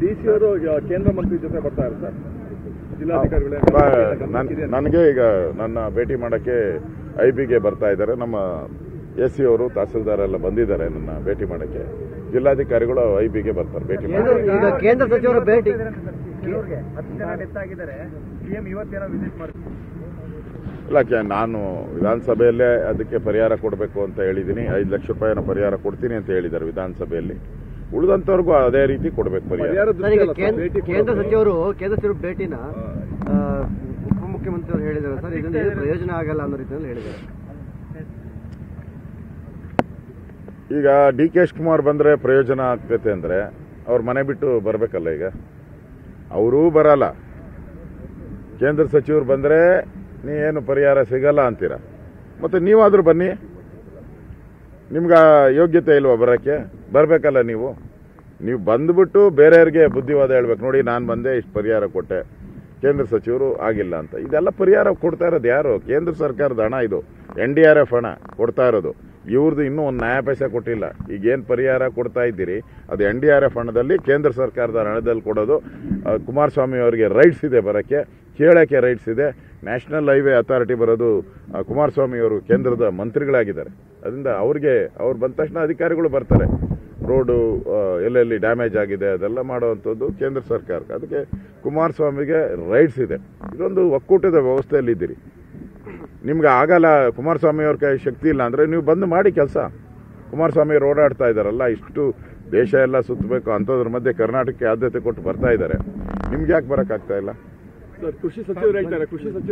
DC ಅವರು ಕೇಂದ್ರ ಮಂತ್ರಿ ಜೊತೆ ಬರ್ತಾರೆ ಸರ್. ನನಗೆ ಈಗ ನನ್ನ ಭೇಟಿ ಮಾಡಕ್ಕೆ ಐಬಿಗೆ ಬರ್ತಾ ಇದ್ದಾರೆ. ನಮ್ಮ ಎಸ್ ಅವರು ತಹಸೀಲ್ದಾರ್ ಎಲ್ಲ ಬಂದಿದ್ದಾರೆ ನನ್ನ ಭೇಟಿ ಮಾಡಕ್ಕೆ. ಜಿಲ್ಲಾಧಿಕಾರಿಗಳು ಐಬಿಗೆ ಬರ್ತಾರೆ ಭೇಟಿ ಈಗ ಕೇಂದ್ರ ಸಚಿವರ ಭೇಟಿ ಇಲ್ಲ. ನಾನು ವಿಧಾನಸಭೆಯಲ್ಲೇ ಅದಕ್ಕೆ ಪರಿಹಾರ ಕೊಡಬೇಕು ಅಂತ ಹೇಳಿದ್ದೀನಿ. 5 ಲಕ್ಷ ರೂಪಾಯಿನ ಪರಿಹಾರ ಕೊಡ್ತೀನಿ ಅಂತ ಹೇಳಿದ್ದಾರೆ ವಿಧಾನಸಭೆಯಲ್ಲಿ. ಉಳಿದಂತವ್ರಿಗೂ ಅದೇ ರೀತಿ ಕೊಡಬೇಕು ಪರಿಹಾರ. ಕೇಂದ್ರ ಸಚಿವರು ಭೇಟಿನ ಉಪಮುಖ್ಯಮಂತ್ರಿ ಹೇಳಿದ್ದಾರೆ ಸರ್, ಇದರಿಂದ ಪ್ರಯೋಜನ ಆಗಲ್ಲ ಅನ್ನೋ ರೀತಿಯಲ್ಲಿ ಹೇಳಿದ್ದಾರೆ. ಈಗ ಡಿ ಕೆ ಶಿವಕುಮಾರ್ ಬಂದ್ರೆ ಪ್ರಯೋಜನ ಆಗ್ತೈತೆ ಅಂದ್ರೆ ಅವ್ರ ಮನೆ ಬಿಟ್ಟು ಬರಬೇಕಲ್ಲ. ಈಗ ಅವರೂ ಬರಲ್ಲ, ಕೇಂದ್ರ ಸಚಿವರು ಬಂದ್ರೆ ನೀವೇನು ಪರಿಹಾರ ಸಿಗಲ್ಲ ಅಂತೀರ. ಮತ್ತೆ ನೀವಾದ್ರೂ ಬನ್ನಿ, ನಿಮ್ಗೆ ಯೋಗ್ಯತೆ ಇಲ್ವಾ ಬರಕ್ಕೆ? ಬರಬೇಕಲ್ಲ ನೀವು ಬಂದ್ಬಿಟ್ಟು ಬೇರೆಯವ್ರಿಗೆ ಬುದ್ಧಿವಾದ ಹೇಳ್ಬೇಕು. ನೋಡಿ ನಾನು ಬಂದೆ, ಇಷ್ಟು ಪರಿಹಾರ ಕೊಟ್ಟೆ, ಕೇಂದ್ರ ಸಚಿವರು ಆಗಿಲ್ಲ ಅಂತ. ಇದೆಲ್ಲ ಪರಿಹಾರ ಕೊಡ್ತಾ ಇರೋದು ಯಾರು? ಕೇಂದ್ರ ಸರ್ಕಾರದ ಹಣ ಇದು, NDRF ಹಣ ಕೊಡ್ತಾ ಇರೋದು. ಇವ್ರದ್ದು ಇನ್ನೂ ಒಂದು ನ್ಯಾಯ ಪೈಸೆ ಕೊಟ್ಟಿಲ್ಲ. ಈಗೇನು ಪರಿಹಾರ ಕೊಡ್ತಾ ಇದ್ದೀರಿ ಅದು NDRF ಹಣದಲ್ಲಿ, ಕೇಂದ್ರ ಸರ್ಕಾರದ ಹಣದಲ್ಲಿ ಕೊಡೋದು. ಕುಮಾರಸ್ವಾಮಿ ಅವರಿಗೆ ರೈಟ್ಸ್ ಇದೆ ಬರೋಕ್ಕೆ, ಕೇಳಕ್ಕೆ ರೈಟ್ಸ್ ಇದೆ. ನ್ಯಾಷನಲ್ ಹೈವೇ ಅಥಾರಿಟಿ ಬರೋದು ಕುಮಾರಸ್ವಾಮಿ ಅವರು ಕೇಂದ್ರದ ಮಂತ್ರಿಗಳಾಗಿದ್ದಾರೆ. ಅದರಿಂದ ಅವ್ರು ಬಂದ ತಕ್ಷಣ ಅಧಿಕಾರಿಗಳು ಬರ್ತಾರೆ. ರೋಡು ಎಲ್ಲೆಲ್ಲಿ ಡ್ಯಾಮೇಜ್ ಆಗಿದೆ ಅದೆಲ್ಲ ಮಾಡುವಂಥದ್ದು ಕೇಂದ್ರ ಸರ್ಕಾರಕ್ಕೆ. ಅದಕ್ಕೆ ಕುಮಾರಸ್ವಾಮಿಗೆ ರೈಟ್ಸ್ ಇದೆ. ಇದೊಂದು ಒಕ್ಕೂಟದ ವ್ಯವಸ್ಥೆಯಲ್ಲಿ ಇದ್ದೀರಿ. ನಿಮ್ಗೆ ಆಗಲ್ಲ, ಕುಮಾರಸ್ವಾಮಿ ಅವ್ರ ಕೈ ಶಕ್ತಿ ಇಲ್ಲ ಅಂದ್ರೆ ನೀವು ಬಂದು ಮಾಡಿ ಕೆಲಸ. ಕುಮಾರಸ್ವಾಮಿ ಅವರು ಓಡಾಡ್ತಾ ಇದ್ದಾರಲ್ಲ, ಇಷ್ಟು ದೇಶ ಎಲ್ಲ ಸುತ್ತಬೇಕು ಅಂಥದ್ರ ಮಧ್ಯೆ ಕರ್ನಾಟಕಕ್ಕೆ ಆದ್ಯತೆ ಕೊಟ್ಟು ಬರ್ತಾ ಇದ್ದಾರೆ. ನಿಮ್ಗೆ ಯಾಕೆ ಬರೋಕ್ಕಾಗ್ತಾ ಇಲ್ಲ? ಸರ್, ಕೃಷಿ ಸಚಿವರು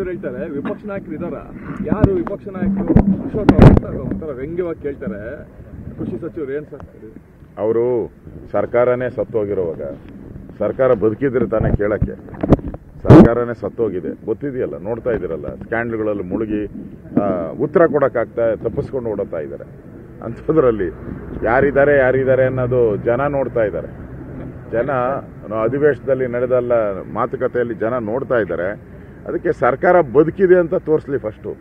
ಹೇಳ್ತಾರೆ ವಿಪಕ್ಷ ನಾಯಕರು ಇದಾರ, ಯಾರು ವಿಪಕ್ಷ ನಾಯಕರು? ಅಶೋಕ್ ಅವರು ಒಂಥರ ವ್ಯಂಗ್ಯವಾಗಿ ಕೇಳ್ತಾರೆ ಕೃಷಿ ಸಚಿವರು. ಏನ್ ಸರ್ ಅವರು ಸರ್ಕಾರನೇ ಸತ್ತೋಗಿರುವಾಗ, ಸರ್ಕಾರ ಬದುಕಿದ್ರೆ ತಾನೇ ಕೇಳಕ್ಕೆ. ಸರ್ಕಾರನೇ ಸತ್ತೋಗಿದೆ, ಗೊತ್ತಿದೆಯಲ್ಲ, ನೋಡ್ತಾ ಇದ್ದೀರಲ್ಲ, ಸ್ಕ್ಯಾಂಡಲ್ಗಳಲ್ಲಿ ಮುಳುಗಿ ಉತ್ತರ ಕೊಡೋಕ್ಕಾಗ್ತಾ ತಪ್ಪಿಸ್ಕೊಂಡು ಓಡುತ್ತಾ ಇದ್ದಾರೆ. ಅಂಥದ್ರಲ್ಲಿ ಯಾರಿದ್ದಾರೆ ಅನ್ನೋದು ಜನ ನೋಡ್ತಾ ಇದ್ದಾರೆ. ಜನ ಅಧಿವೇಶನದಲ್ಲಿ ನಡೆದಲ್ಲ ಮಾತುಕತೆಯಲ್ಲಿ ಜನ ನೋಡ್ತಾ ಇದ್ದಾರೆ. ಅದಕ್ಕೆ ಸರ್ಕಾರ ಬದುಕಿದೆ ಅಂತ ತೋರಿಸ್ಲಿ ಫಸ್ಟು.